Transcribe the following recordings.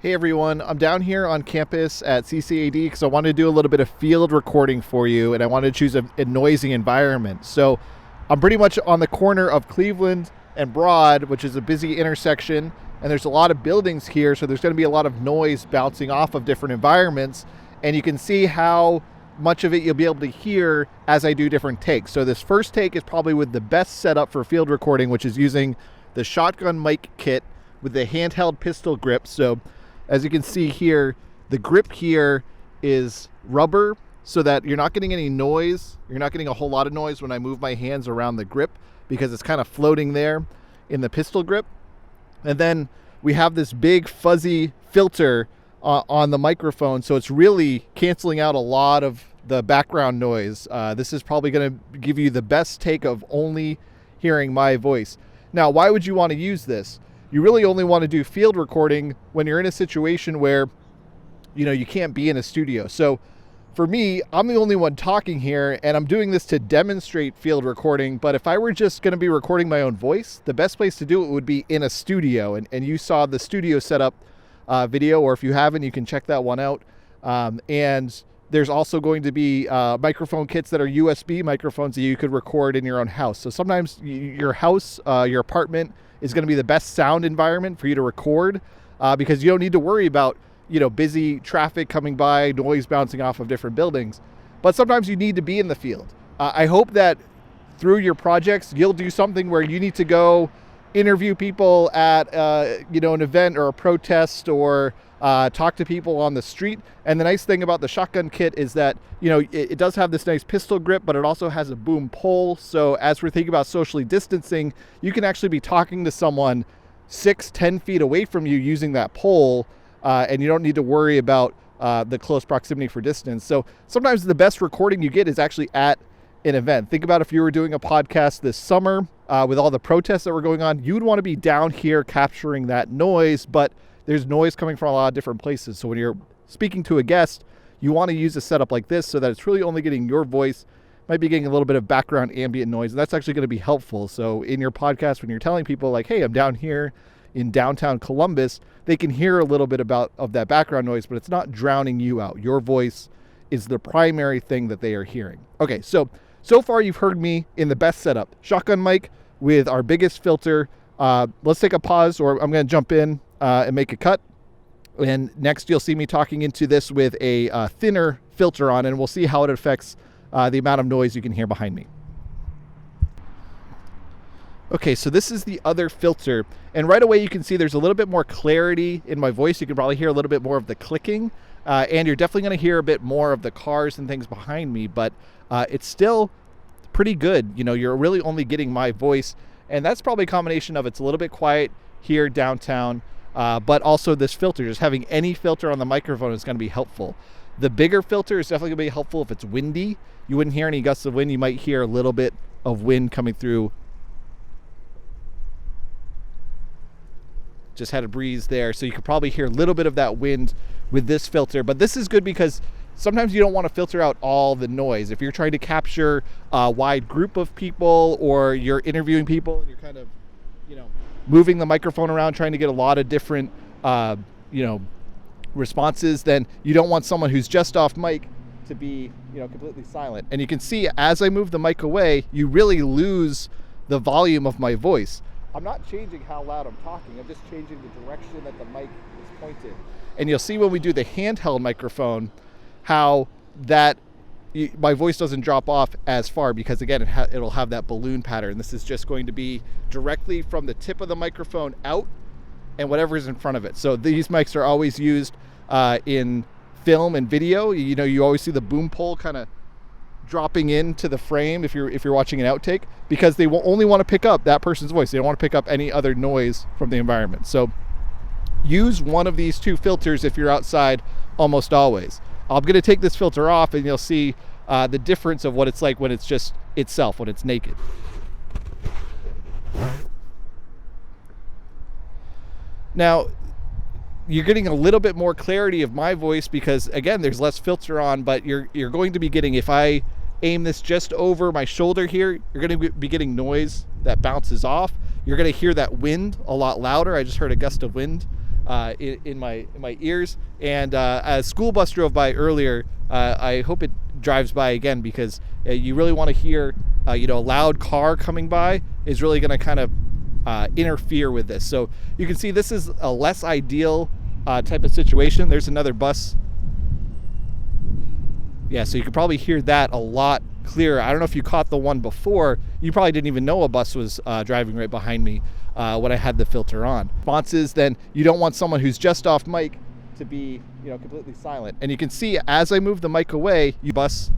Hey everyone, I'm down here on campus at CCAD because I wanted to do a little bit of field recording for you, and I wanted to choose a noisy environment. So I'm pretty much on the corner of Cleveland and Broad, which is a busy intersection, and there's a lot of buildings here, so there's going to be a lot of noise bouncing off of different environments, and you can see how much of it you'll be able to hear as I do different takes. So this first take is probably with the best setup for field recording, which is using the shotgun mic kit with the handheld pistol grip. So as you can see here, the grip here is rubber so that you're not getting any noise. You're not getting a whole lot of noise when I move my hands around the grip because it's kind of floating there in the pistol grip. And then we have this big fuzzy filter on the microphone, so it's really canceling out a lot of the background noise. This is probably going to give you the best take of only hearing my voice. Now, why would you want to use this? You really only want to do field recording when you're in a situation where, you can't be in a studio. So for me, I'm the only one talking here, and I'm doing this to demonstrate field recording. But if I were just going to be recording my own voice, the best place to do it would be in a studio. And you saw the studio setup video, or if you haven't, you can check that one out. And there's also going to be microphone kits that are USB microphones that you could record in your own house. So sometimes your house, your apartment is going to be the best sound environment for you to record because you don't need to worry about, busy traffic coming by, noise bouncing off of different buildings. But sometimes you need to be in the field. I hope that through your projects, you'll do something where you need to go interview people at, an event or a protest, or talk to people on the street. And the nice thing about the shotgun kit is that, it does have this nice pistol grip, but it also has a boom pole. So as we're thinking about socially distancing, you can actually be talking to someone 6-10 feet away from you using that pole, and you don't need to worry about the close proximity for distance. So sometimes the best recording you get is actually at an event. Think about if you were doing a podcast this summer with all the protests that were going on, you would want to be down here capturing that noise, but there's noise coming from a lot of different places. So when you're speaking to a guest, you want to use a setup like this so that it's really only getting your voice, might be getting a little bit of background ambient noise, and that's actually going to be helpful. So in your podcast, when you're telling people like, hey, I'm down here in downtown Columbus, they can hear a little bit of that background noise, but it's not drowning you out. Your voice is the primary thing that they are hearing. Okay, so far you've heard me in the best setup. Shotgun mic with our biggest filter. Let's take a pause, or I'm going to jump in and make a cut. And next you'll see me talking into this with a thinner filter on, and we'll see how it affects the amount of noise you can hear behind me. Okay, so this is the other filter, and right away you can see there's a little bit more clarity in my voice. You can probably hear a little bit more of the clicking, and you're definitely going to hear a bit more of the cars and things behind me, but it's still pretty good. You're really only getting my voice, and that's probably a combination of it's a little bit quiet here downtown, but also this filter. Just having any filter on the microphone is going to be helpful. The bigger filter is definitely going to be helpful if it's windy. You wouldn't hear any gusts of wind. You might hear a little bit of wind coming through. Just had a breeze there, so you could probably hear a little bit of that wind with this filter. But this is good because sometimes you don't want to filter out all the noise. If you're trying to capture a wide group of people, or you're interviewing people and you're kind of, moving the microphone around, trying to get a lot of different, responses, then you don't want someone who's just off mic to be, completely silent. And you can see as I move the mic away, you really lose the volume of my voice. I'm not changing how loud I'm talking. I'm just changing the direction that the mic is pointed. And you'll see when we do the handheld microphone, how that my voice doesn't drop off as far, because again, it'll have that balloon pattern. This is just going to be directly from the tip of the microphone out and whatever is in front of it. So these mics are always used in film and video. You always see the boom pole kind of dropping into the frame if you're watching an outtake, because they will only want to pick up that person's voice. They don't want to pick up any other noise from the environment. So use one of these two filters if you're outside almost always. I'm going to take this filter off, and you'll see the difference of what it's like when it's just itself, when it's naked. Now, you're getting a little bit more clarity of my voice because, again, there's less filter on, but you're going to be getting, if I aim this just over my shoulder here, you're going to be getting noise that bounces off. You're going to hear that wind a lot louder. I just heard a gust of wind in my ears. And as school bus drove by earlier, I hope it drives by again, because you really want to hear a loud car coming by is really going to kind of interfere with this. So you can see this is a less ideal type of situation. There's another bus. Yeah, so you can probably hear that a lot clearer. I don't know if you caught the one before. You probably didn't even know a bus was driving right behind me when I had the filter on. Responses, then you don't want someone who's just off mic to be completely silent. And you can see as I move the mic away, bus.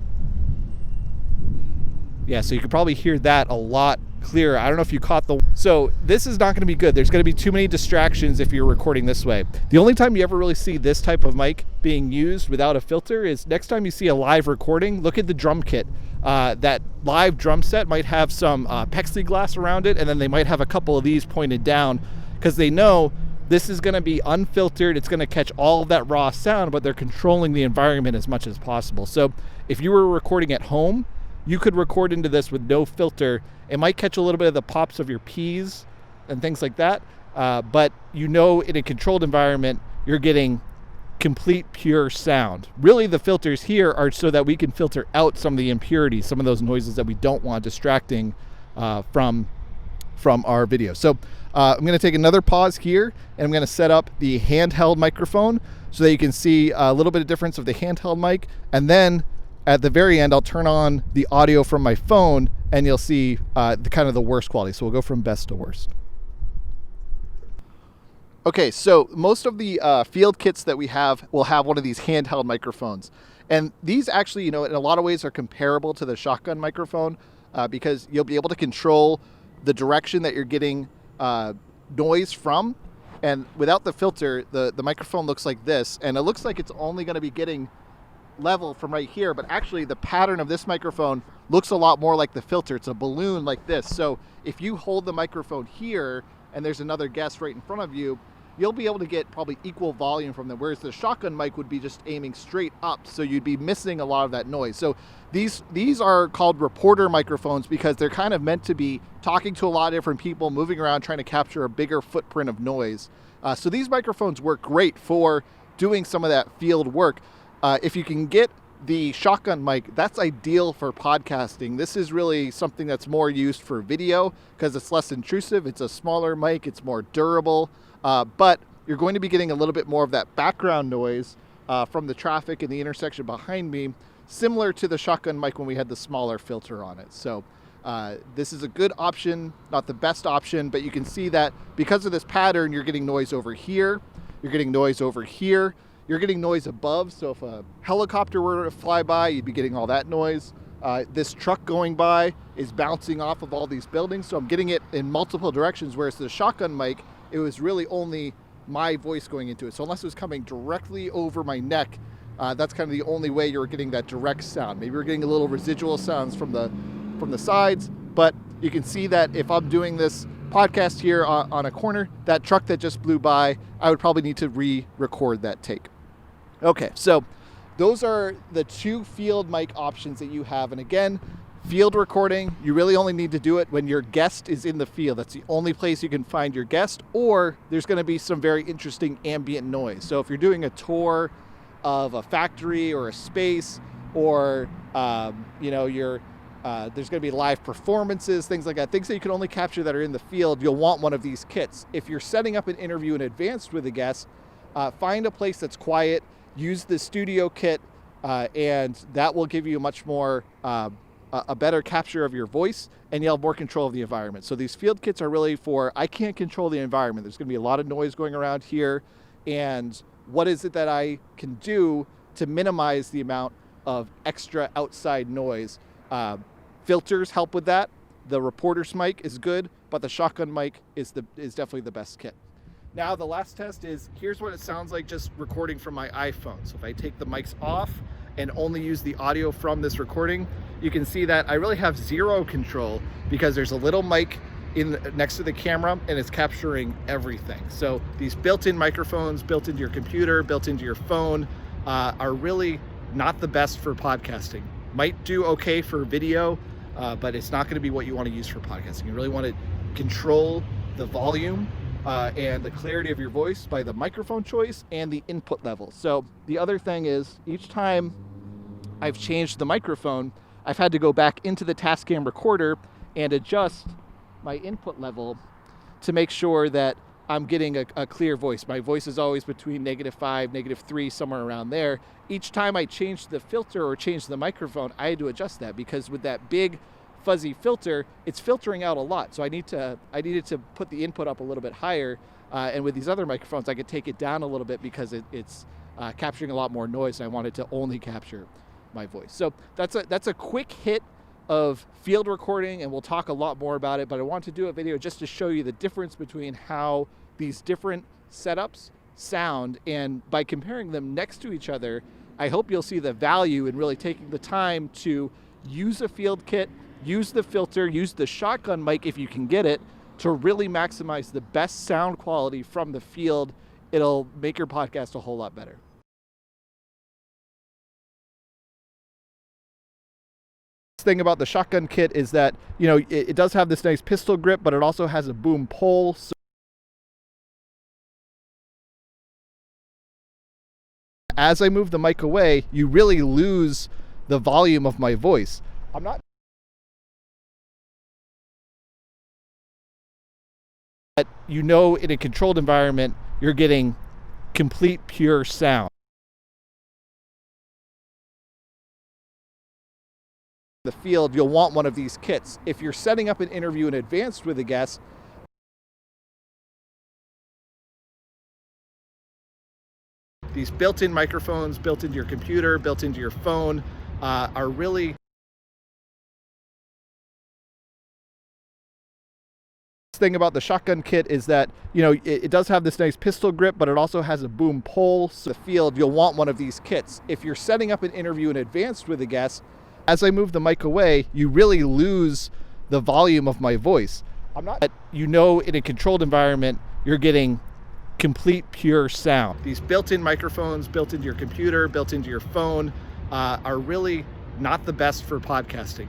Yeah, so you can probably hear that a lot clearer. I don't know if you caught the... So this is not going to be good. There's going to be too many distractions if you're recording this way. The only time you ever really see this type of mic being used without a filter is next time you see a live recording, look at the drum kit. That live drum set might have some plexiglass around it, and then they might have a couple of these pointed down, because they know this is going to be unfiltered. It's going to catch all of that raw sound, but they're controlling the environment as much as possible. So if you were recording at home, you could record into this with no filter. It might catch a little bit of the pops of your P's and things like that. But in a controlled environment, you're getting complete pure sound. Really, the filters here are so that we can filter out some of the impurities, some of those noises that we don't want distracting from our video. So I'm going to take another pause here, and I'm going to set up the handheld microphone so that you can see a little bit of difference of the handheld mic. And then at the very end, I'll turn on the audio from my phone, and you'll see the worst quality. So we'll go from best to worst. Okay, so most of the field kits that we have will have one of these handheld microphones. And these actually, in a lot of ways are comparable to the shotgun microphone because you'll be able to control the direction that you're getting noise from. And without the filter, the microphone looks like this. And it looks like it's only going to be getting level from right here, but actually the pattern of this microphone looks a lot more like the filter. It's a balloon like this. So if you hold the microphone here and there's another guest right in front of you, you'll be able to get probably equal volume from them, whereas the shotgun mic would be just aiming straight up, so you'd be missing a lot of that noise. So these are called reporter microphones because they're kind of meant to be talking to a lot of different people, moving around, trying to capture a bigger footprint of noise. So these microphones work great for doing some of that field work. If you can get the shotgun mic, that's ideal for podcasting. This is really something that's more used for video because it's less intrusive. It's a smaller mic. It's more durable. But you're going to be getting a little bit more of that background noise from the traffic in the intersection behind me, similar to the shotgun mic when we had the smaller filter on it. So this is a good option, not the best option, but you can see that because of this pattern, you're getting noise over here. You're getting noise over here. You're getting noise above, so if a helicopter were to fly by, you'd be getting all that noise. This truck going by is bouncing off of all these buildings, so I'm getting it in multiple directions, whereas the shotgun mic, it was really only my voice going into it. So unless it was coming directly over my neck, that's kind of the only way you're getting that direct sound. Maybe you're getting a little residual sounds from the sides, but you can see that if I'm doing this podcast here on a corner, that truck that just blew by, I would probably need to re-record that take. Okay, so those are the two field mic options that you have. And again, field recording, you really only need to do it when your guest is in the field. That's the only place you can find your guest, or there's going to be some very interesting ambient noise. So if you're doing a tour of a factory or a space, or there's going to be live performances, things like that, things that you can only capture that are in the field, you'll want one of these kits. If you're setting up an interview in advance with a guest, find a place that's quiet. Use the studio kit, and that will give you much more, a better capture of your voice, and you'll have more control of the environment. So these field kits are really for, I can't control the environment. There's going to be a lot of noise going around here, and what is it that I can do to minimize the amount of extra outside noise? Filters help with that. The reporter's mic is good, but the shotgun mic is definitely the best kit. Now the last test is, here's what it sounds like just recording from my iPhone. So if I take the mics off and only use the audio from this recording, you can see that I really have zero control because there's a little mic next to the camera and it's capturing everything. So these built-in microphones, built into your computer, built into your phone, are really not the best for podcasting. Might do okay for video, but it's not going to be what you want to use for podcasting. You really want to control the volume and the clarity of your voice by the microphone choice and the input level. So the other thing is, each time I've changed the microphone, I've had to go back into the Tascam recorder and adjust my input level to make sure that I'm getting a clear voice. My voice is always between -5, -3, somewhere around there. Each time I changed the filter or changed the microphone, I had to adjust that, because with that big fuzzy filter, it's filtering out a lot. So I needed to put the input up a little bit higher. And with these other microphones, I could take it down a little bit because it's capturing a lot more noise, and I wanted to only capture my voice. So that's a quick hit of field recording, and we'll talk a lot more about it, but I want to do a video just to show you the difference between how these different setups sound, and by comparing them next to each other, I hope you'll see the value in really taking the time to use a field kit, use the filter, use the shotgun mic if you can get it, to really maximize the best sound quality from the field. It'll make your podcast a whole lot better. Thing about the shotgun kit is that, you know, it does have this nice pistol grip, but it also has a boom pole. So as I move the mic away, you really lose the volume of my voice. I'm not. But you know, in a controlled environment, you're getting complete pure sound. The field, you'll want one of these kits. If you're setting up an interview in advance with a guest, these built-in microphones, built into your computer, built into your phone, are really thing about the shotgun kit is that, you know, it does have this nice pistol grip, but it also has a boom pole. So the field, you'll want one of these kits. If you're setting up an interview in advance with a guest, as I move the mic away, you really lose the volume of my voice. I'm not, you know, in a controlled environment, you're getting complete pure sound. These built-in microphones, built into your computer, built into your phone, are really not the best for podcasting.